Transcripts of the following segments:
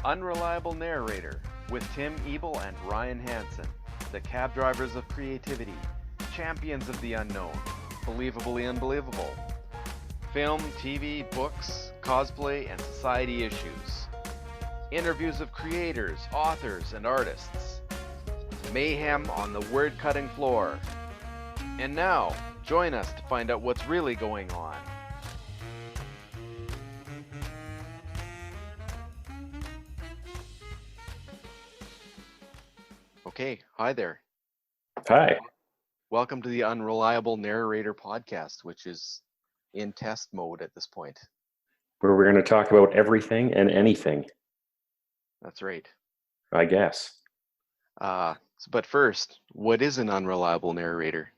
Unreliable Narrator with Ebl and Ryan Hanson, the Cabdrivers of Creativity, Champions of the Unknown, Believably Unbelievable, Film, TV, books, cosplay, and society issues. Interviews of creators, authors, and artists. Mayhem on the word-cutting floor. And now, join us to find out what's really going on. Okay, hi there. Hi. Welcome to the Unreliable Narrator podcast, which is in test mode at this point. Where we're going to talk about everything and anything, That's right. I guess. But first, what is an unreliable narrator?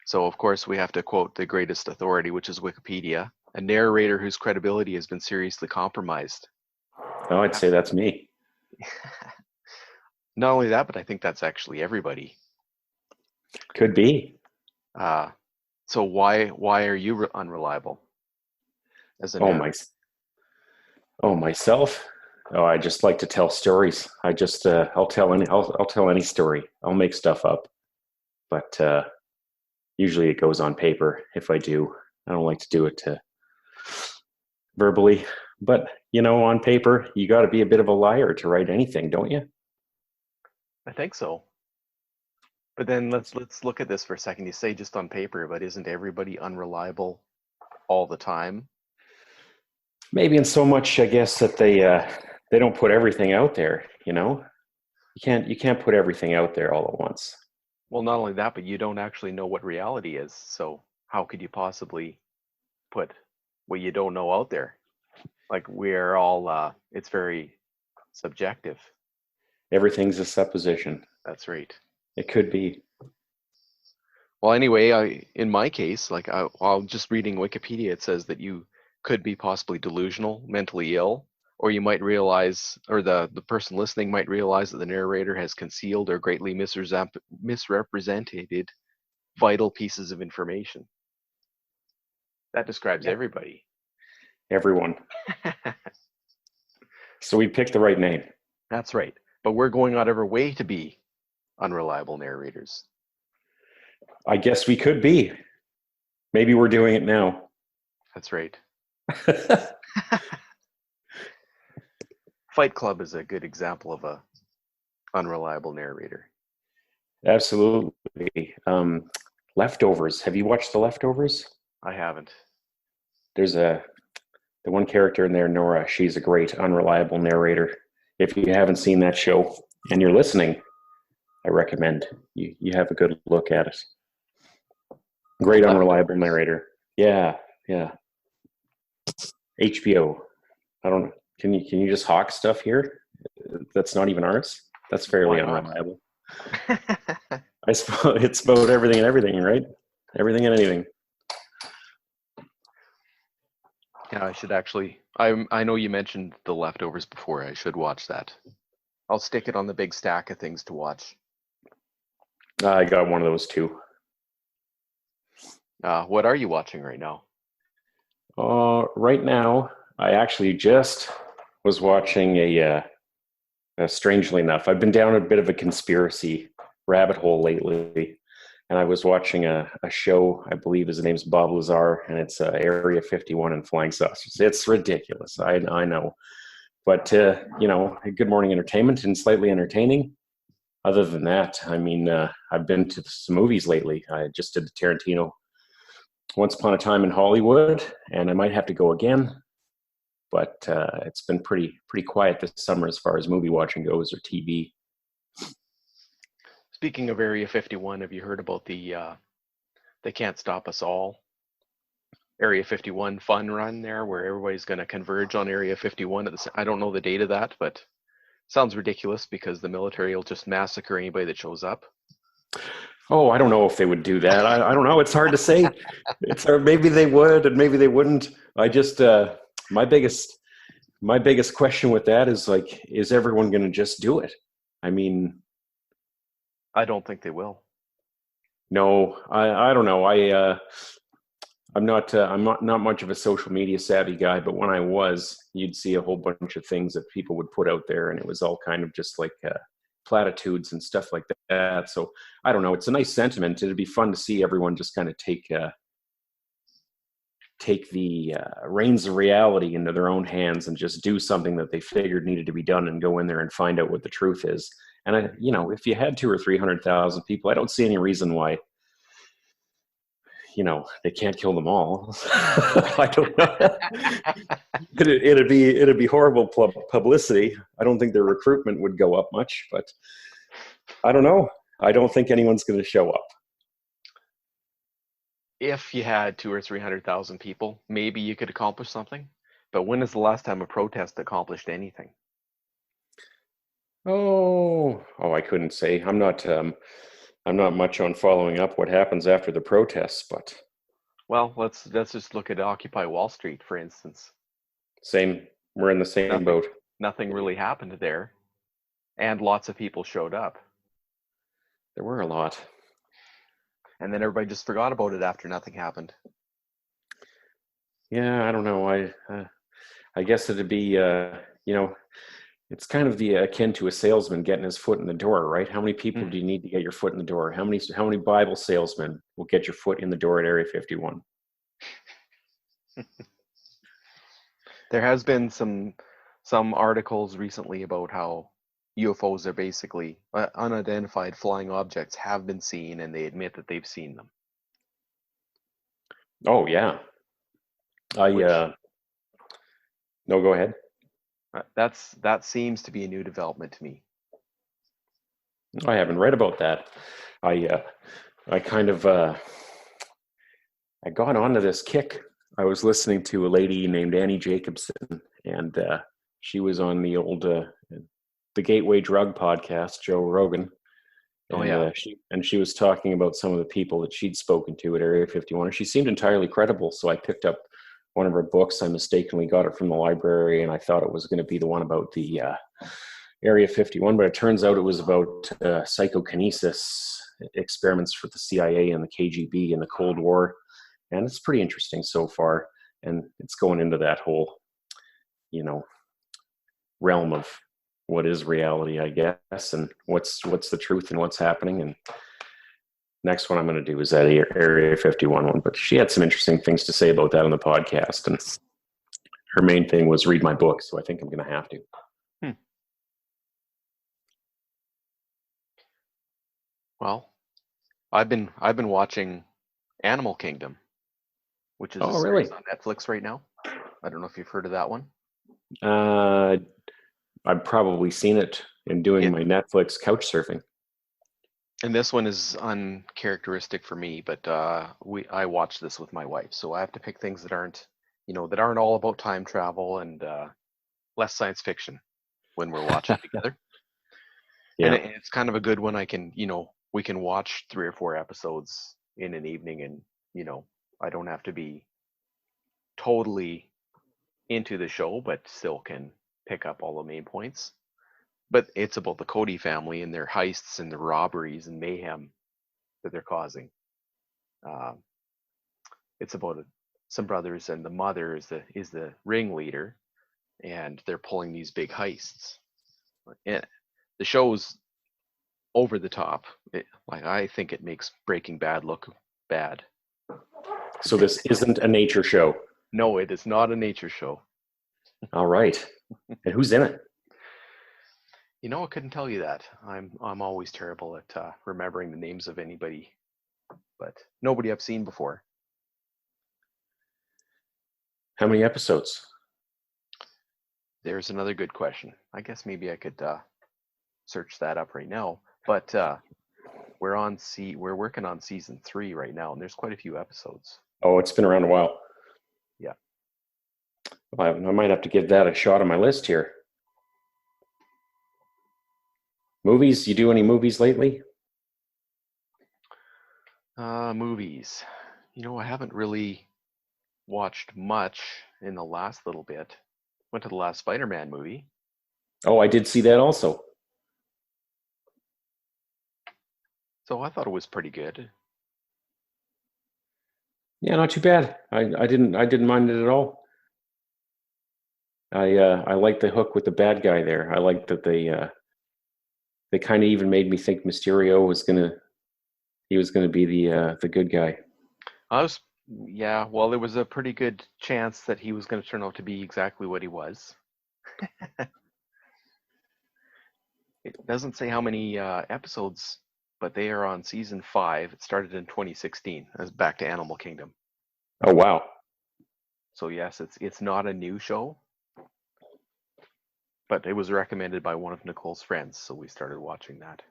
So, of course, we have to quote the greatest authority, which is Wikipedia, a narrator whose credibility has been seriously compromised. Oh, I'd say that's me. Not only that, but I think that's actually everybody. Could be. So why are you unreliable as a narrator? Myself. Oh, I just like to tell stories. I'll tell any story. I'll make stuff up, but usually it goes on paper. If I do, I don't like to do it verbally. But on paper, you got to be a bit of a liar to write anything, don't you? I think so. But then let's look at this for a second. You say just on paper, but isn't everybody unreliable all the time? Maybe in so much, I guess, that they don't put everything out there. You can't put everything out there all at once. Well, not only that, but you don't actually know what reality is. So how could you possibly put what you don't know out there? Like we're all, it's very subjective. Everything's a supposition. That's right. It could be. Well, anyway, in my case, while just reading Wikipedia, it says that you could be possibly delusional, mentally ill, or you might realize, or the person listening might realize that the narrator has concealed or greatly misrepresented vital pieces of information. That describes everybody. Everyone. So we picked the right name. That's right. But we're going out of our way to be unreliable narrators. I guess we could be. Maybe we're doing it now. That's right. Fight Club is a good example of a unreliable narrator. Absolutely. Leftovers. Have you watched The Leftovers? I haven't. There's the one character in there, Nora. She's a great unreliable narrator. If you haven't seen that show and you're listening, I recommend you have a good look at it. Great unreliable narrator. Yeah. HBO. I don't know. Can you just hawk stuff here? That's not even ours. That's fairly unreliable. I suppose it's about everything and everything, right? Everything and anything. Yeah, I should actually. I know you mentioned The Leftovers before. I should watch that. I'll stick it on the big stack of things to watch. I got one of those too. What are you watching right now? Right now, I actually just was watching strangely enough, I've been down a bit of a conspiracy rabbit hole lately, and I was watching a show, I believe his name's Bob Lazar, and it's Area 51 and Flying Saucers. It's ridiculous, I know. But, good morning entertainment and slightly entertaining. Other than that, I mean, I've been to some movies lately. I just did the Tarantino Once Upon a Time in Hollywood, and I might have to go again. But it's been pretty quiet this summer as far as movie watching goes, or TV. Speaking of Area 51, have you heard about the They Can't Stop Us All Area 51 fun run there, where everybody's going to converge on Area 51? I don't know the date of that, but sounds ridiculous because the military will just massacre anybody that shows up. Oh, I don't know if they would do that. I don't know. It's hard to say. Maybe they would, and maybe they wouldn't. I just my biggest question with that is is everyone going to just do it? I mean, I don't think they will. No, I don't know. I'm not much of a social media savvy guy, but when I was, you'd see a whole bunch of things that people would put out there, and it was all kind of just like platitudes and stuff like that. So I don't know. It's a nice sentiment. It'd be fun to see everyone just kind of take the reins of reality into their own hands and just do something that they figured needed to be done and go in there and find out what the truth is. And if you had 200,000 or 300,000 people, I don't see any reason why they can't kill them all. I don't know. It'd be horrible publicity. I don't think their recruitment would go up much, but I don't know. I don't think anyone's going to show up. If you had 200,000 or 300,000 people, maybe you could accomplish something. But when is the last time a protest accomplished anything? I couldn't say. I'm not much on following up what happens after the protests, but well, let's just look at Occupy Wall Street, for instance. Same. We're in the same boat. Nothing really happened there, and lots of people showed up. There were a lot. And then everybody just forgot about it after nothing happened. Yeah, I don't know. I guess it'd be, it's kind of akin to a salesman getting his foot in the door, right? How many people do you need to get your foot in the door? How many Bible salesmen will get your foot in the door at Area 51? There has been some articles recently about how UFOs are basically unidentified flying objects have been seen, and they admit that they've seen them. Oh yeah. No, go ahead. That seems to be a new development to me. I haven't read about that. I kind of I got onto this kick. I was listening to a lady named Annie Jacobson, and she was on the old the Gateway Drug podcast, Joe Rogan. And, she was talking about some of the people that she'd spoken to at Area 51, and she seemed entirely credible. So I picked up one of her books. I mistakenly got it from the library, and I thought it was going to be the one about the Area 51, but it turns out it was about psychokinesis experiments for the CIA and the KGB in the Cold War, and it's pretty interesting so far. And it's going into that whole, realm of what is reality, I guess, and what's the truth and what's happening. And next one I'm going to do is that Area 51 one, but she had some interesting things to say about that on the podcast, and her main thing was read my book, so I think I'm going to have to. Well, I've been watching Animal Kingdom, which is a series on Netflix right now. I don't know if you've heard of that one. I've probably seen it in doing my Netflix couch surfing. And this one is uncharacteristic for me, but I watch this with my wife, so I have to pick things that aren't all about time travel and less science fiction when we're watching together. Yeah. And it's kind of a good one. We can watch 3 or 4 episodes in an evening, and I don't have to be totally into the show, but still can pick up all the main points. But it's about the Cody family and their heists and the robberies and mayhem that they're causing. It's about some brothers, and the mother is the ringleader, and they're pulling these big heists. And the show's over the top. I think it makes Breaking Bad look bad. So this isn't a nature show? No, it is not a nature show. All right. And who's in it? I couldn't tell you that. I'm always terrible at remembering the names of anybody, but nobody I've seen before. How many episodes? There's another good question. I guess maybe I could search that up right now. But we're working on season 3 right now, and there's quite a few episodes. Oh, it's been around a while. Yeah. Well, I might have to give that a shot on my list here. Movies? You do any movies lately? Movies. I haven't really watched much in the last little bit. Went to the last Spider-Man movie. Oh, I did see that also. So I thought it was pretty good. Yeah, not too bad. I didn't mind it at all. I like the hook with the bad guy there. I like that they kind of even made me think Mysterio was gonna be the good guy. I was, yeah, well, there was a pretty good chance that he was going to turn out to be exactly what he was. It doesn't say how many episodes, but they are on season 5. It started in 2016. As back to Animal Kingdom. Oh wow. So yes, it's not a new show, but it was recommended by one of Nicole's friends, so we started watching that.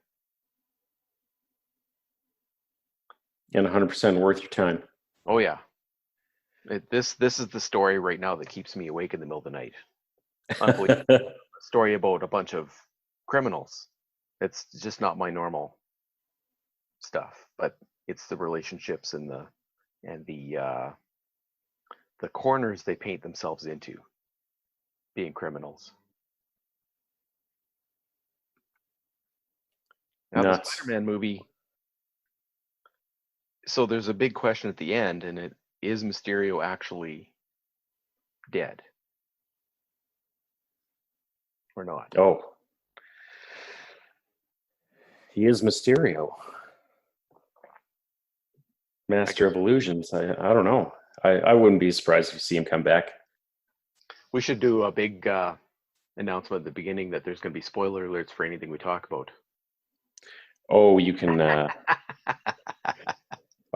And 100% worth your time. Oh yeah, this is the story right now that keeps me awake in the middle of the night. Unbelievable. A story about a bunch of criminals. It's just not my normal stuff, but it's the relationships and the corners they paint themselves into being criminals. Now the Nuts. Spider-Man movie, so there's a big question at the end, and it is Mysterio actually dead or not? Oh, he is Mysterio, I Master guess of Illusions. I don't know. I wouldn't be surprised if you see him come back. we should do a big announcement at the beginning that there's going to be spoiler alerts for anything we talk about. Oh, you can. I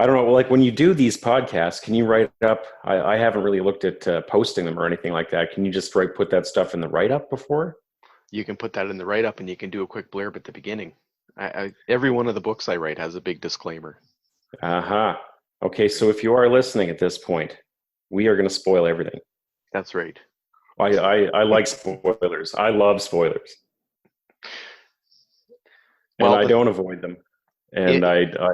don't know. Like when you do these podcasts, can you write up? I haven't really looked at posting them or anything like that. Can you just put that stuff in the write up before? You can put that in the write-up, and you can do a quick blurb at the beginning. Every one of the books I write has a big disclaimer. Uh-huh. Okay, so if you are listening at this point, we are going to spoil everything. That's right. I like spoilers. I love spoilers. And Well, I don't avoid them. And it, I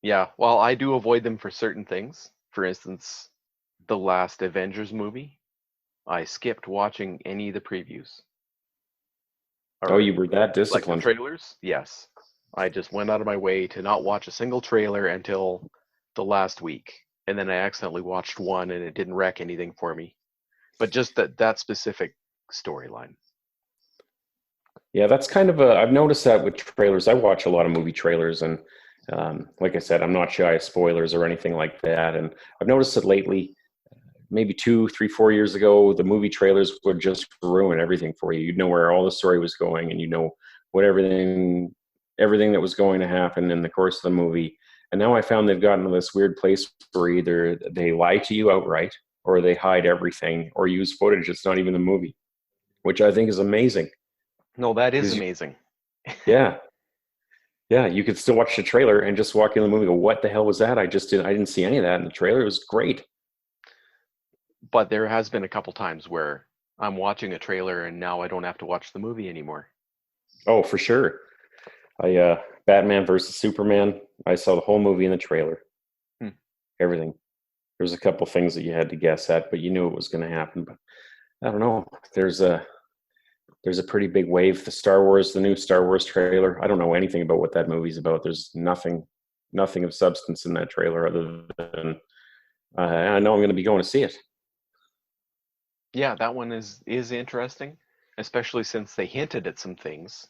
yeah, well, I do avoid them for certain things. For instance, the last Avengers movie, I skipped watching any of the previews. oh, Or you were that like the disciplined. trailers, yes. I just went out of my way to not watch a single trailer until the last week. And then I accidentally watched one and it didn't wreck anything for me. But just that specific storyline. Yeah, that's kind of I've noticed that with trailers. I watch a lot of movie trailers, and like I said, I'm not shy of spoilers or anything like that. And I've noticed it lately. Maybe 2, 3, 4 years ago, the movie trailers would just ruin everything for you. You'd know where all the story was going, and you know what everything that was going to happen in the course of the movie. And now I found they've gotten to this weird place where either they lie to you outright, or they hide everything, or use footage that's not even the movie, which I think is amazing. No, that is Because amazing. yeah, yeah, you could still watch the trailer and just walk in the movie and go, "What the hell was that? I didn't see any of that in the trailer. It was great." But there has been a couple times where I'm watching a trailer and now I don't have to watch the movie anymore. Oh, for sure. Batman versus Superman. I saw the whole movie in the trailer. Hmm. Everything. There was a couple things that you had to guess at, but you knew it was going to happen. But I don't know. There's a pretty big wave. The new Star Wars trailer. I don't know anything about what that movie's about. There's nothing of substance in that trailer other than I know I'm going to be going to see it. Yeah, that one is interesting, especially since they hinted at some things,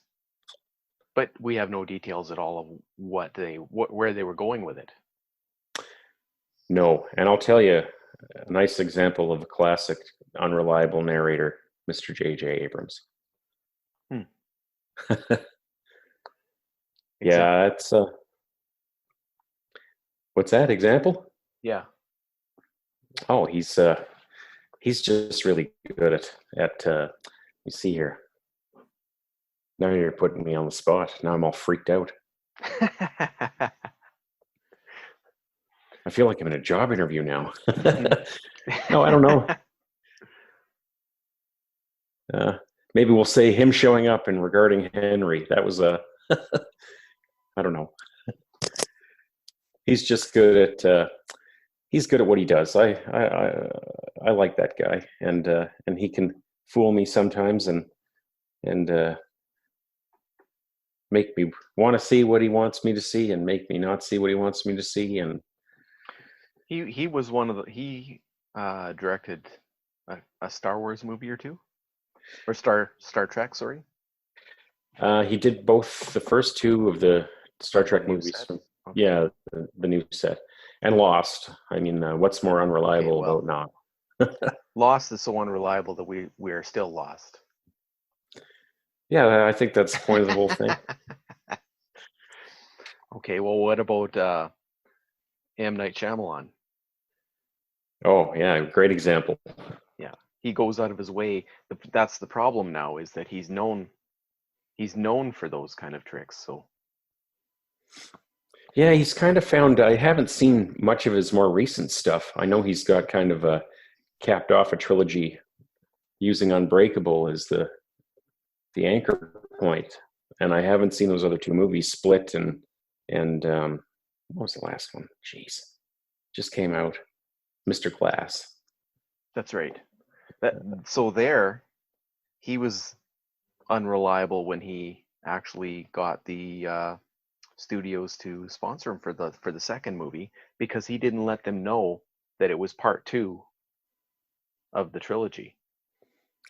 but we have no details at all of where they were going with it. No, and I'll tell you a nice example of a classic unreliable narrator, Mr. J.J. Abrams. Hmm. Yeah, it's what's that example? Yeah. Oh, he's just really good at let me see here. Now you're putting me on the spot. Now I'm all freaked out. I feel like I'm in a job interview now. No, I don't know. Maybe we'll say him showing up and regarding Henry. That was a I don't know. He's just good at he's good at what he does. I like that guy, and he can fool me sometimes and make me want to see what he wants me to see and make me not see what he wants me to see. And He was one of the he directed a Star Wars movie or two, or Star Trek. Sorry. He did both the first two of the Star Of the Trek new movies set. from, Okay. yeah, the new set, and Lost. I mean, what's more Okay. unreliable Well, about not? Lost is so unreliable that we are still lost. Yeah, I think that's the point of the whole thing. Okay. Well, what about M. Night Shyamalan? Oh, yeah, great example. Yeah, he goes out of his way. That's the problem now, is that he's known for those kind of tricks. So Yeah, he's kind of found. I haven't seen much of his more recent stuff. I know he's got kind of capped off a trilogy using Unbreakable as the anchor point, and I haven't seen those other two movies, Split and what was the last one? Jeez, just came out, Mr. Glass. that's right. So there, he was unreliable when he actually got the studios to sponsor him for the second movie, because he didn't let them know that it was part two of the trilogy.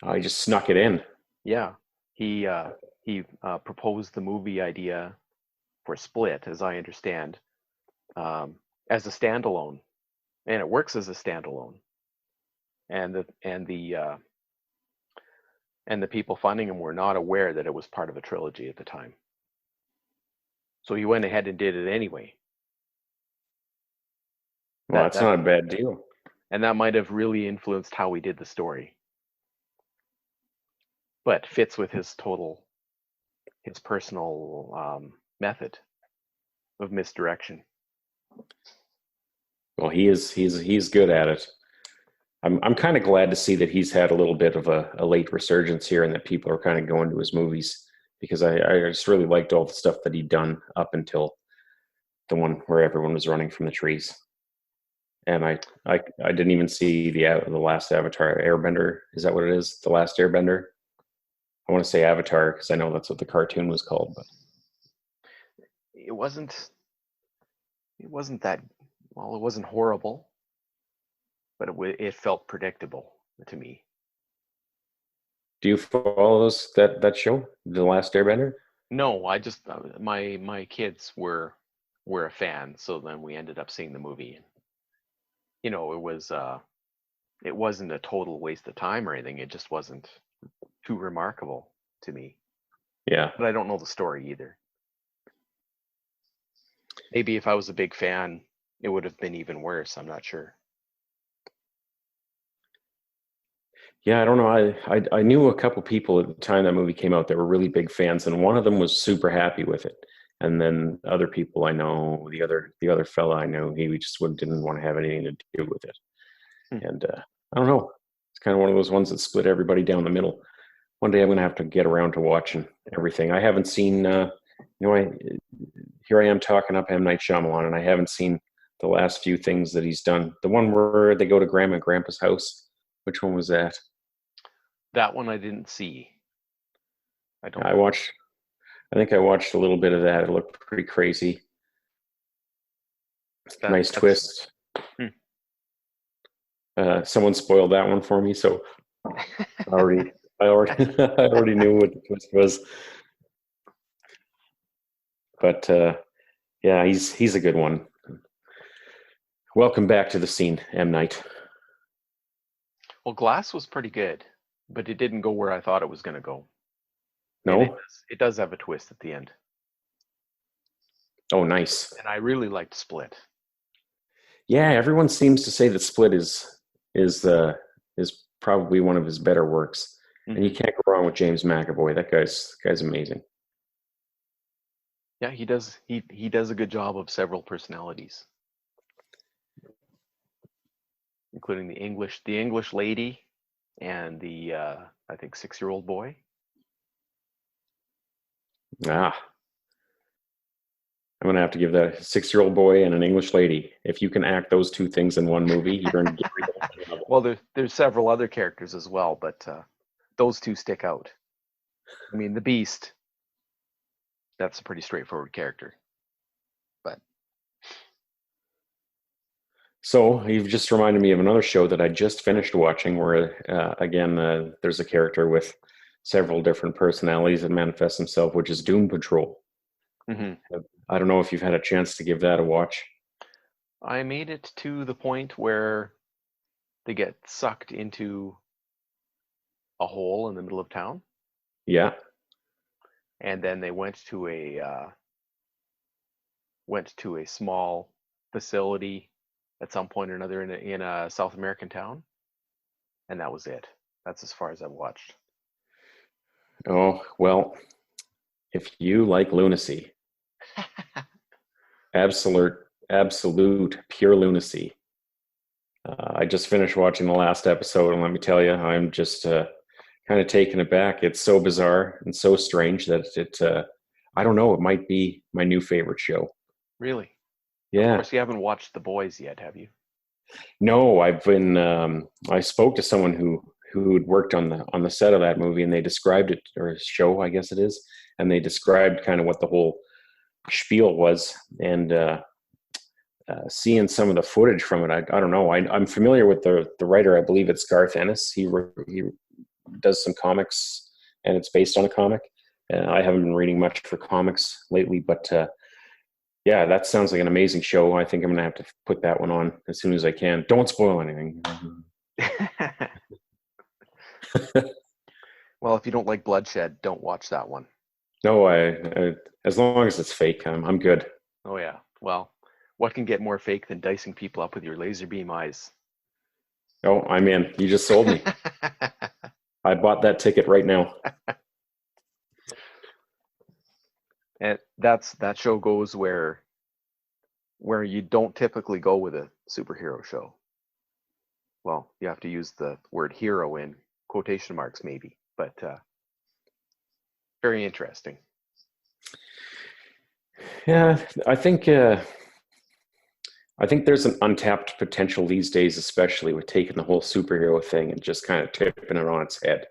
I just snuck it in. Yeah, he proposed the movie idea for Split, as I understand, as a standalone, and it works as a standalone. And the people funding him were not aware that it was part of a trilogy at the time. So he went ahead and did it anyway. Well, That that's that not a bad deal. and that might have really influenced how he did the story, but fits with his personal method of misdirection. Well, he's good at it. I'm kind of glad to see that he's had a little bit of a late resurgence here, and that people are kind of going to his movies, because I just really liked all the stuff that he'd done up until the one where everyone was running from the trees. And I didn't even see the last Avatar Airbender. Is that what it is? The Last Airbender? I want to say Avatar because I know that's what the cartoon was called. But It wasn't it wasn't that well. It wasn't horrible, but it felt predictable to me. do you follow that show, The Last Airbender? No, I just my kids were a fan, so then we ended up seeing the movie. You know, it wasn't a total waste of time or anything. It just wasn't too remarkable to me. Yeah. But I don't know the story either. Maybe if I was a big fan, it would have been even worse. I'm not sure. Yeah, I don't know. I knew a couple people at the time that movie came out that were really big fans, and one of them was super happy with it. And then other people I know, the other fella I know, he just didn't want to have anything to do with it. Hmm. And I don't know. It's kind of one of those ones that split everybody down the middle. One day I'm going to have to get around to watching everything. I haven't seen. Here I am talking up M. Night Shyamalan, and I haven't seen the last few things that he's done. The one where they go to Grandma and Grandpa's house. Which one was that? That one I didn't see. I don't. I think I watched a little bit of that. It looked pretty crazy. Nice That's twist. Someone spoiled that one for me, so I already I already knew what the twist was. But yeah, he's a good one. Welcome back to the scene, M. Night. Well, Glass was pretty good, but it didn't go where I thought it was going to go. And No? it does have a twist at the end. Oh, nice. And I really liked Split. Yeah, everyone seems to say that Split is probably one of his better works, and you can't go wrong with James McAvoy. That guy's amazing. Yeah, he does. He does a good job of several personalities, including the English lady, and the I think 6-year-old boy. Ah, I'm gonna have to give that 6-year-old boy and an English lady. If you can act those two things in one movie, you're gonna get Well, there's several other characters as well, but those two stick out. I mean, the Beast. That's a pretty straightforward character, but So you've just reminded me of another show that I just finished watching, where again there's a character with several different personalities that manifest himself, which is Doom Patrol. Hmm. I don't know if you've had a chance to give that a watch. I made it to the point where they get sucked into a hole in the middle of town, Yeah. and then they went to a small facility at some point or another in a South American town, and that was it. That's as far as I've watched. Oh well, if you like lunacy, absolute pure lunacy. I just finished watching the last episode, and let me tell you, I'm just kind of taken aback. It's so bizarre and so strange that I don't know, it might be my new favorite show. Really? Of Yeah. course, you haven't watched The Boys yet, have you? No, I spoke to someone who'd worked on the set of that movie, and they described it, or show, I guess it is, and they described kind of what the whole spiel was, and seeing some of the footage from it, I don't know. I'm familiar with the writer. I believe it's Garth Ennis. He does some comics, and it's based on a comic. I haven't been reading much for comics lately, but yeah, that sounds like an amazing show. I think I'm gonna have to put that one on as soon as I can. Don't spoil anything. Well, if you don't like bloodshed, don't watch that one. No, as long as it's fake, I'm good. Oh yeah. Well, what can get more fake than dicing people up with your laser beam eyes? Oh, I'm in. You just sold me. I bought that ticket right now. And that show goes where you don't typically go with a superhero show. Well, you have to use the word hero in quotation marks maybe, but very interesting. Yeah, I think there's an untapped potential these days, especially with taking the whole superhero thing and just kind of tipping it on its head,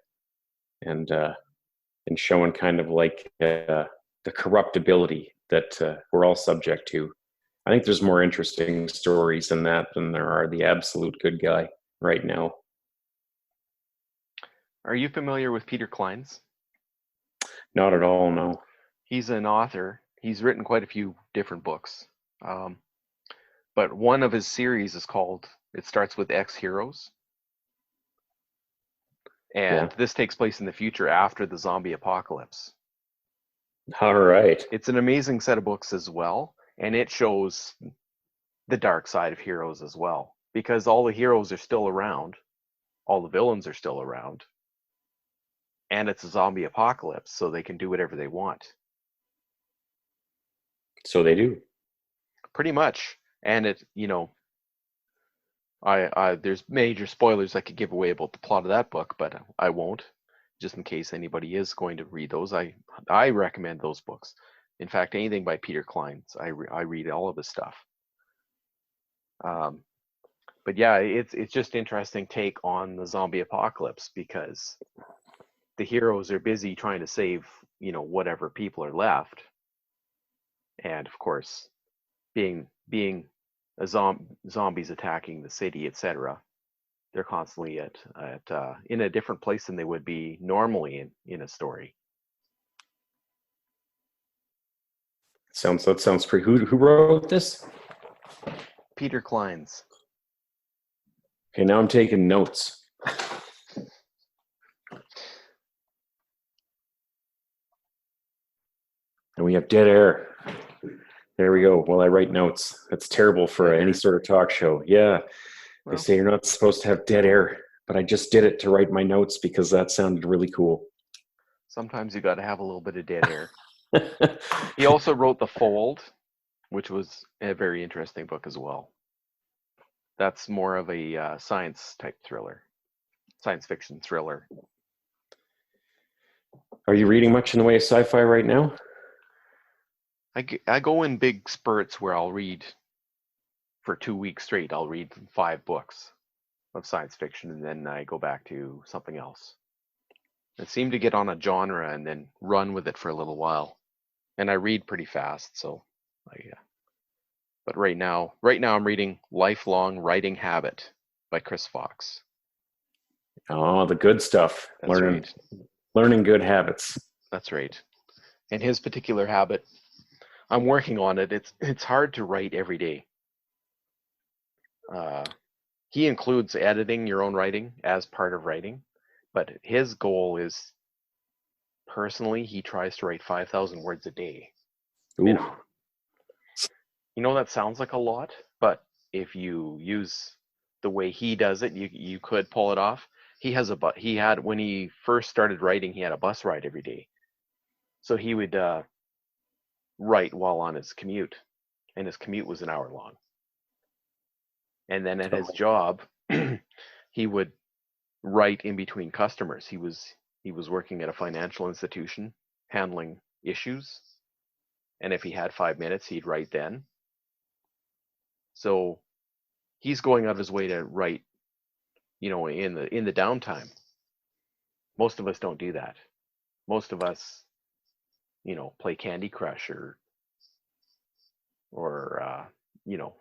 and and showing kind of like the corruptibility that we're all subject to. I think there's more interesting stories than that than there are the absolute good guy right now. Are you familiar with Peter Klein's? Not at all, no. He's an author. He's written quite a few different books. Um, but one of his series is called, it starts with X Heroes. Yeah. And this takes place in the future after the zombie apocalypse. All right. It's an amazing set of books as well. And it shows the dark side of heroes as well. Because all the heroes are still around, all the villains are still around, and it's a zombie apocalypse, so they can do whatever they want. So they do. Pretty much. And I there's major spoilers I could give away about the plot of that book, but I won't, just in case anybody is going to read those. I recommend those books. In fact, anything by Peter Klein's, I read all of his stuff. Um, but yeah, it's just interesting take on the zombie apocalypse because the heroes are busy trying to save whatever people are left, and of course, being a zombies attacking the city, etc. They're constantly at in a different place than they would be normally in a story. That sounds pretty. Who wrote this? Peter Klein's. Okay, now I'm taking notes. And we have dead air. There we go. Well, I write notes. That's terrible for any sort of talk show. Yeah. They Well, say you're not supposed to have dead air, but I just did it to write my notes because that sounded really cool. sometimes you got to have a little bit of dead air. He also wrote The Fold, which was a very interesting book as well. That's more of a science type thriller, science fiction thriller. Are you reading much in the way of sci-fi right now? I go in big spurts where I'll read for 2 weeks straight. I'll read 5 books of science fiction, and then I go back to something else. I seem to get on a genre and then run with it for a little while. And I read pretty fast, so But right now I'm reading Lifelong Writing Habit by Chris Fox. Oh, the good stuff. That's right. Learning good habits. That's right. And his particular habit, I'm working on it. It's hard to write every day. He includes editing your own writing as part of writing, but his goal is, personally, he tries to write 5,000 words a day minimum. Ooh. That sounds like a lot, but if you use the way he does it, you could pull it off. When he first started writing, he had a bus ride every day, so he would write while on his commute, and his commute was an hour long. And then at his job, he would write in between customers. He was working at a financial institution handling issues, and if he had 5 minutes, he'd write then. So he's going out of his way to write, in the downtime. Most of us don't do that. Most of us, play Candy Crush or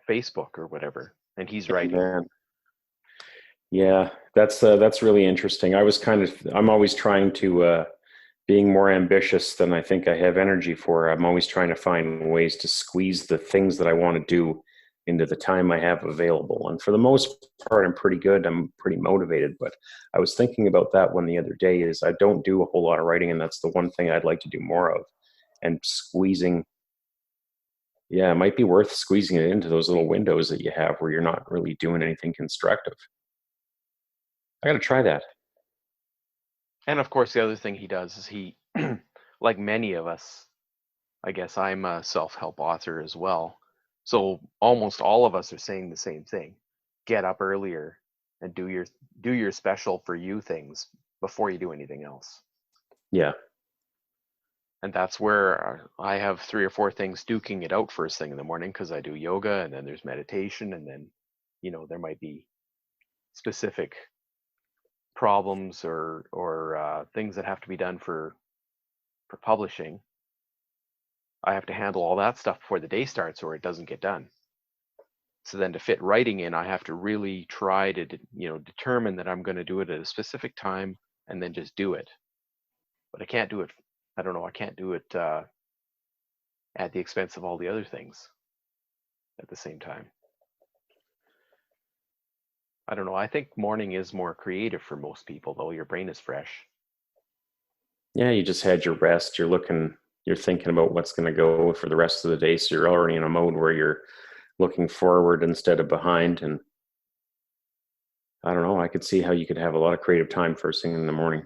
Facebook or whatever, and he's writing. Man. Yeah, that's really interesting. I'm always trying to being more ambitious than I think I have energy for. I'm always trying to find ways to squeeze the things that I want to do into the time I have available. And for the most part, I'm pretty good. I'm pretty motivated. But I was thinking about that one the other day. Is I don't do a whole lot of writing, and that's the one thing I'd like to do more of. And squeezing, yeah, it might be worth squeezing it into those little windows that you have where you're not really doing anything constructive. I got to try that. And of course, the other thing he does is he, like many of us, I guess I'm a self-help author as well. So almost all of us are saying the same thing: get up earlier and do your special for you things before you do anything else. Yeah. And that's where I have 3 or 4 things duking it out first thing in the morning, because I do yoga, and then there's meditation, and then there might be specific problems or things that have to be done for publishing. I have to handle all that stuff before the day starts, or it doesn't get done. So then to fit writing in, I have to really try to determine that I'm going to do it at a specific time, and then just do it. But I can't do it. I don't know. I can't do it at the expense of all the other things at the same time. I don't know. I think morning is more creative for most people, though. Your brain is fresh. Yeah, you just had your rest. You're thinking about what's going to go for the rest of the day. So you're already in a mode where you're looking forward instead of behind. And I don't know, I could see how you could have a lot of creative time first thing in the morning.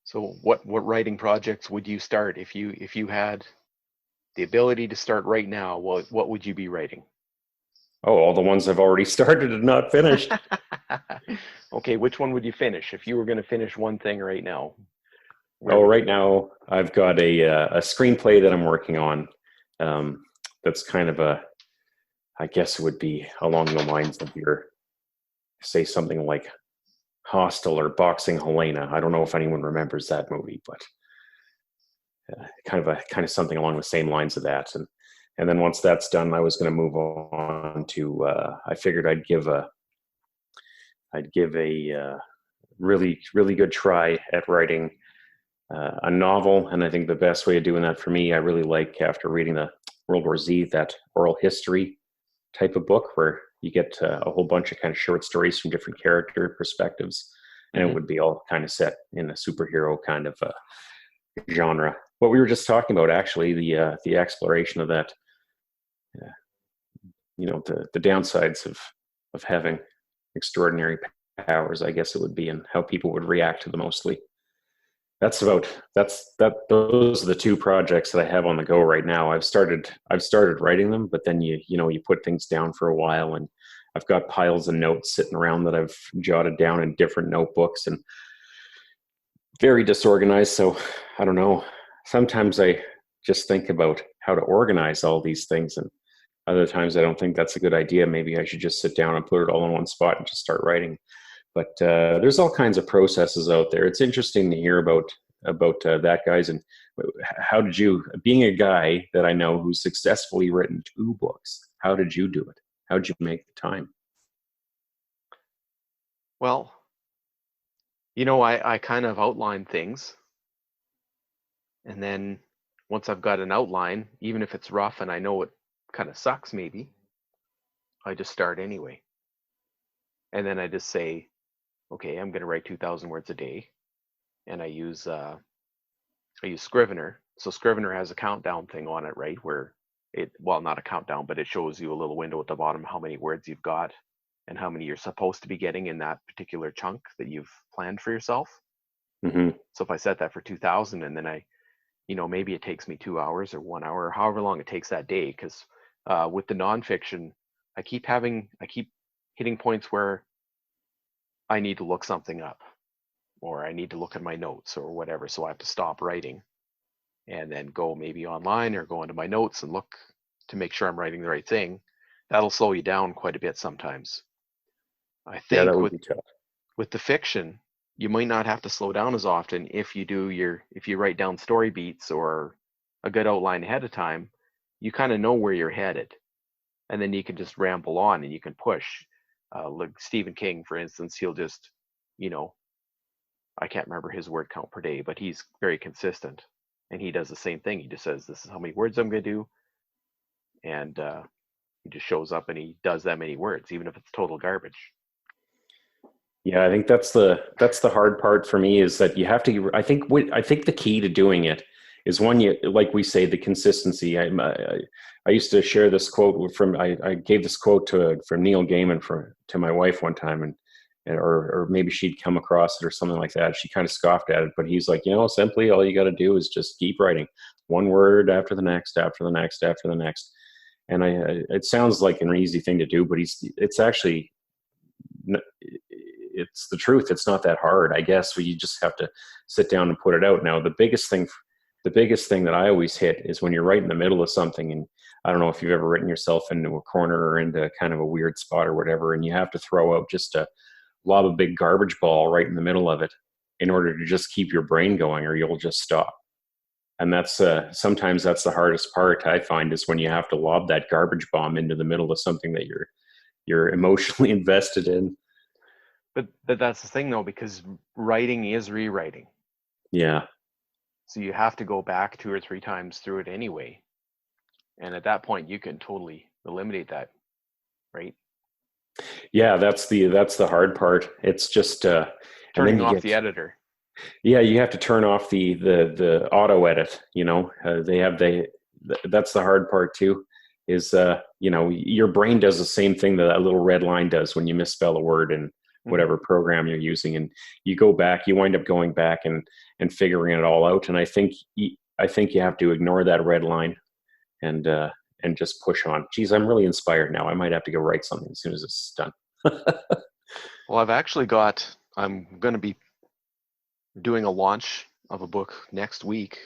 So what writing projects would you start if you had the ability to start right now? What would you be writing? Oh, all the ones I've already started and not finished. Okay, which one would you finish if you were going to finish one thing right now? Right now I've got a screenplay that I'm working on. That's kind of I guess it would be along the lines of say something like Hostel or Boxing Helena. I don't know if anyone remembers that movie, but kind of something along the same lines of that. And then once that's done, I was going to move on to. I figured I'd give a really really good try at writing a novel. And I think the best way of doing that for me, I really like, after reading the World War Z, that oral history type of book where you get a whole bunch of kind of short stories from different character perspectives, and it would be all kind of set in a superhero kind of genre. What we were just talking about, actually, the exploration of that, the downsides of having extraordinary powers, I guess it would be, and how people would react to them mostly. Those are the 2 projects that I have on the go right now. I've started writing them, but then you put things down for a while, and I've got piles of notes sitting around that I've jotted down in different notebooks, and very disorganized. So I don't know. Sometimes I just think about how to organize all these things, and other times I don't think that's a good idea. Maybe I should just sit down and put it all in one spot and just start writing. But there's all kinds of processes out there. It's interesting to hear about that, guys. And how did you, being a guy that I know who's successfully written 2 books, how did you do it? How did you make the time? Well, I kind of outline things, and then once I've got an outline, even if it's rough and I know it kind of sucks maybe, I just start anyway. And then I just say, okay, I'm going to write 2,000 words a day, and I use Scrivener. So Scrivener has a countdown thing on it, right? Where well, not a countdown, but it shows you a little window at the bottom how many words you've got and how many you're supposed to be getting in that particular chunk that you've planned for yourself. Mm-hmm. So if I set that for 2,000, and then maybe it takes me 2 hours or 1 hour, or however long it takes that day, because with the nonfiction, I keep hitting points where I need to look something up, or I need to look at my notes or whatever. So I have to stop writing and then go maybe online or go into my notes and look to make sure I'm writing the right thing. That'll slow you down quite a bit sometimes. I Yeah, that think would be tough. with the fiction, you might not have to slow down as often if you write down story beats or a good outline ahead of time. You kind of know where you're headed, and then you can just ramble on and you can push. Like Stephen King, for instance, he'll just, I can't remember his word count per day, but he's very consistent, and he does the same thing. He just says, "This is how many words I'm going to do," and he just shows up and he does that many words, even if it's total garbage. Yeah, I think that's the hard part for me, is that you have to. I think the key to doing it is, one, you, like we say, the consistency. I used to share this quote from, I gave this quote from Neil Gaiman to my wife one time, and or maybe she'd come across it or something like that. She kind of scoffed at it, but he's like, simply all you got to do is just keep writing, one word after the next, after the next, after the next. And it sounds like an easy thing to do, but it's actually, it's the truth. It's not that hard, I guess. You just have to sit down and put it out. Now, the biggest thing that I always hit is when you're right in the middle of something, and I don't know if you've ever written yourself into a corner or into kind of a weird spot or whatever, and you have to throw out just a lob a big garbage ball right in the middle of it in order to just keep your brain going, or you'll just stop. And that's sometimes that's the hardest part, I find, is when you have to lob that garbage bomb into the middle of something that you're emotionally invested in. But that's the thing, though, because writing is rewriting. Yeah. So you have to go back 2 or 3 times through it anyway. And at that point, you can totally eliminate that, right? Yeah, that's the hard part. It's just turning off the editor. Yeah, you have to turn off the auto edit. That's the hard part too. Is your brain does the same thing that little red line does when you misspell a word in whatever program you're using, and you wind up going back and figuring it all out. And I think you have to ignore that red line and just push on. Geez, I'm really inspired now. I might have to go write something as soon as it's done. Well, I'm going to be doing a launch of a book next week,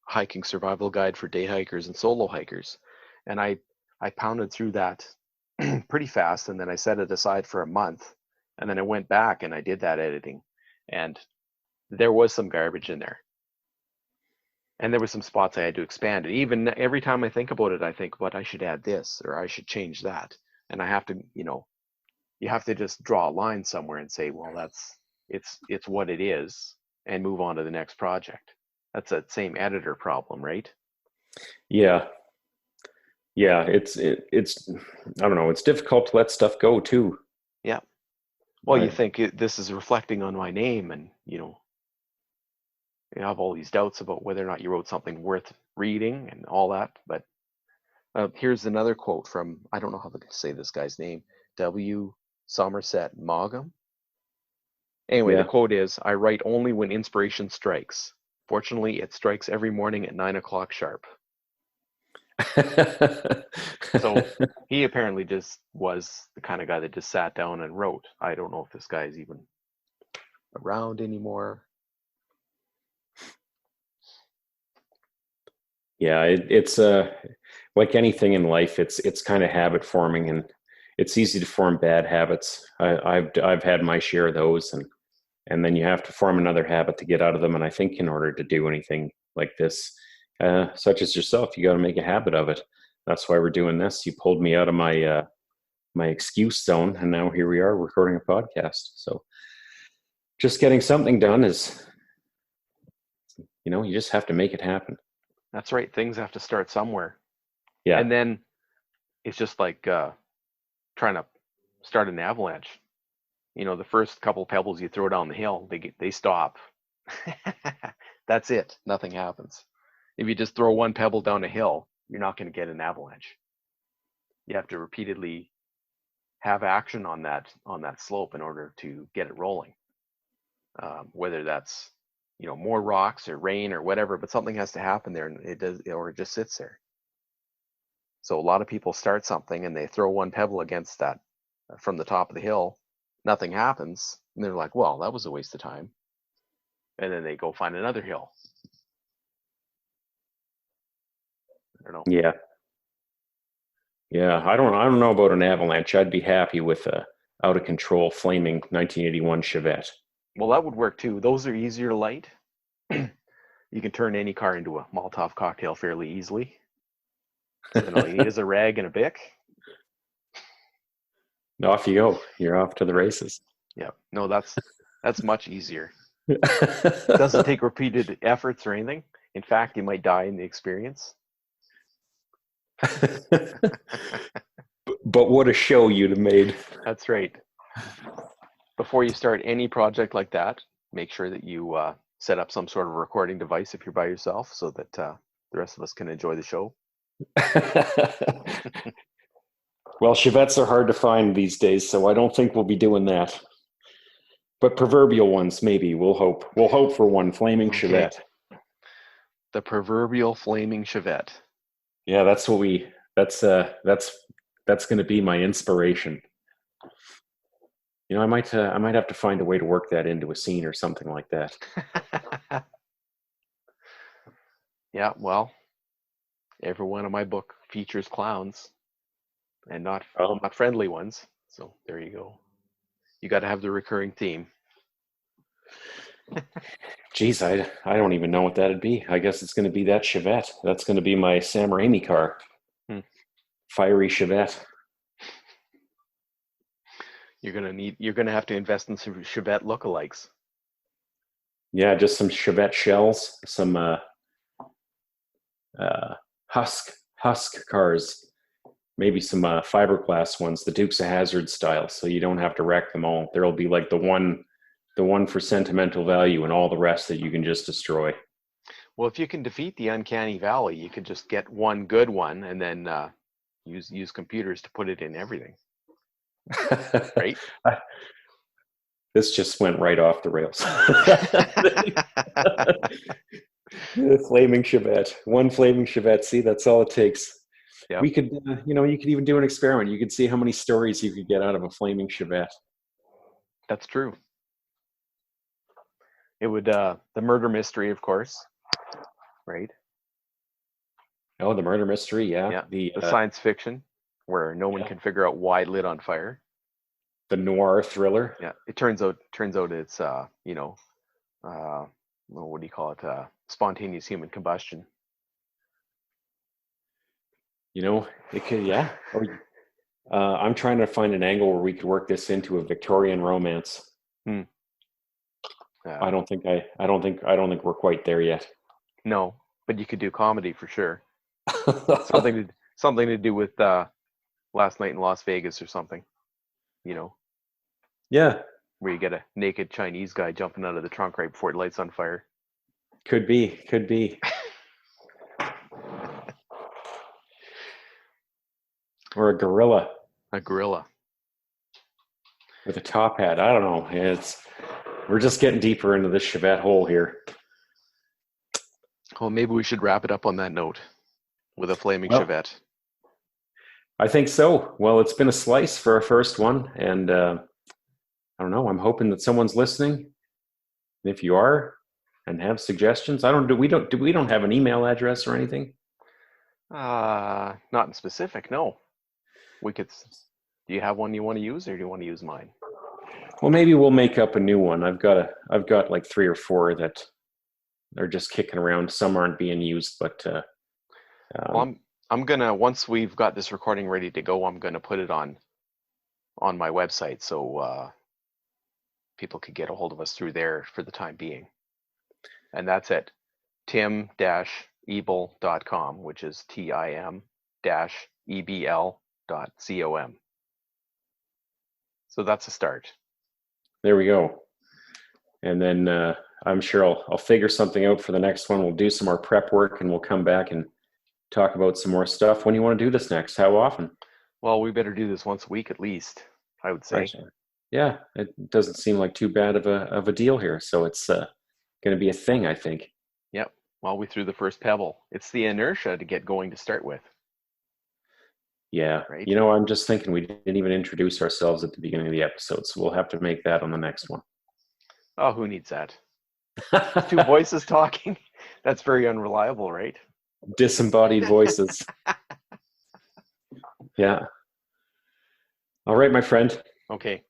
Hiking Survival Guide for Day Hikers and Solo Hikers. And I pounded through that pretty fast, and then I set it aside for a month. And then I went back and I did that editing, and there was some garbage in there. And there were some spots I had to expand. And even every time I think about it, I think, I should add this, or I should change that. And I have to, you have to just draw a line somewhere and say, well, it's what it is, and move on to the next project. That's that same editor problem, right? Yeah. Yeah. It's I don't know. It's difficult to let stuff go too. Yeah. Well, you think this is reflecting on my name, and, you have all these doubts about whether or not you wrote something worth reading and all that. But here's another quote from, I don't know how to say this guy's name, W. Somerset Maugham. Anyway, The quote is, "I write only when inspiration strikes. Fortunately, it strikes every morning at 9:00 sharp." So he apparently just was the kind of guy that just sat down and wrote. I don't know if this guy's even around anymore. Yeah, it's like anything in life, it's kind of habit forming, and it's easy to form bad habits. I've had my share of those, and then you have to form another habit to get out of them. And I think in order to do anything like this, such as yourself. You got to make a habit of it. That's why we're doing this. You pulled me out of my my excuse zone, and now here we are recording a podcast. So just getting something done is, you just have to make it happen. That's right. Things have to start somewhere. Yeah. And then it's just like trying to start an avalanche. The first couple pebbles you throw down the hill, they stop. That's it. Nothing happens. If you just throw one pebble down a hill, you're not going to get an avalanche. You have to repeatedly have action on that slope in order to get it rolling. Whether that's more rocks or rain or whatever, but something has to happen there, and it does, or it just sits there. So a lot of people start something and they throw one pebble against that from the top of the hill. Nothing happens, and they're like, well, that was a waste of time. And then they go find another hill. I don't know. Yeah. I don't know about an avalanche. I'd be happy with a out of control flaming 1981 Chevette. Well, that would work too. Those are easier to light. You can turn any car into a Molotov cocktail fairly easily. And all you need is a rag and a Bic. Off you go. You're off to the races. Yeah. No, that's much easier. It doesn't take repeated efforts or anything. In fact, you might die in the experience. But what a show you'd have made. That's right. Before you start any project like that, make sure that you set up some sort of recording device if you're by yourself, so that the rest of us can enjoy the show. Well, Chevettes are hard to find these days, so I don't think we'll be doing that. But proverbial ones, maybe. We'll hope. We'll hope for one flaming Chevette. The proverbial flaming Chevette. Yeah, that's what we. That's going to be my inspiration. I might have to find a way to work that into a scene or something like that. Yeah, well, every one of my book features clowns, and not friendly ones. So there you go. You got to have the recurring theme. Geez, I don't even know what that'd be. I guess it's going to be that Chevette. That's going to be my Sam Raimi car. Fiery Chevette. You're gonna have to invest in some Chevette lookalikes. Yeah, just some Chevette shells, some husk cars, maybe some fiberglass ones, the Dukes of Hazzard style, so you don't have to wreck them all. There'll be like the one for sentimental value, and all the rest that you can just destroy. Well, if you can defeat the uncanny valley, you could just get one good one and then use computers to put it in everything. Right? This just went right off the rails. The flaming Chevette. One flaming Chevette. See, that's all it takes. Yep. We could, you could even do an experiment. You could see how many stories you could get out of a flaming Chevette. That's true. It would, the murder mystery, of course. Right? Oh, the murder mystery, yeah. Yeah. The science fiction, where no one can figure out why it lit on fire. The noir thriller. Yeah. It turns out it's, what do you call it? Spontaneous human combustion. It could, yeah. I'm trying to find an angle where we could work this into a Victorian romance. I don't think we're quite there yet. No, but you could do comedy for sure. something to do with Last Night in Las Vegas or something. Yeah. Where you get a naked Chinese guy jumping out of the trunk right before it lights on fire. Could be. Or a gorilla. A gorilla. With a top hat. I don't know. We're just getting deeper into this Chevette hole here. Well, maybe we should wrap it up on that note with a flaming Chevette. I think so. Well, it's been a slice for our first one, and I don't know. I'm hoping that someone's listening. And if you are and have suggestions, we don't have an email address or anything. Not in specific, no. We could. Do you have one you want to use, or do you want to use mine? Well, maybe we'll make up a new one. I've got like 3 or 4 that are just kicking around. Some aren't being used, but Well, I'm gonna, once we've got this recording ready to go, I'm gonna put it on my website so people could get a hold of us through there for the time being. And that's at tim-ebl.com, which is tim-ebl.com. So that's a start. there we go. And then I'm sure I'll figure something out for the next one. We'll do some more prep work, and we'll come back and talk about some more stuff. When do you want to do this next? How often? Well, we better do this once a week at least, I would say. Right. Yeah, it doesn't seem like too bad of a deal here. So it's going to be a thing, I think. Yep. Well, we threw the first pebble. It's the inertia to get going to start with. Yeah. Right. I'm just thinking we didn't even introduce ourselves at the beginning of the episode, so we'll have to make that on the next one. Oh, who needs that? Two voices talking? That's very unreliable, right? Disembodied voices. Yeah. All right, my friend. Okay.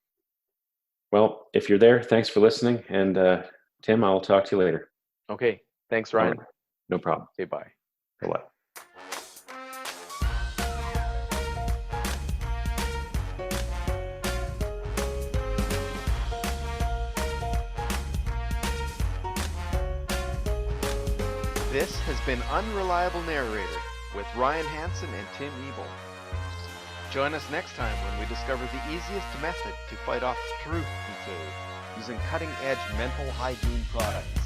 Well, if you're there, thanks for listening. And Tim, I'll talk to you later. Okay. Thanks, Ryan. Right. No problem. Okay, bye. Bye-bye. This has been Unreliable Narrator with Ryan Hanson and Tim Ebl. Join us next time when we discover the easiest method to fight off truth decay using cutting-edge mental hygiene products.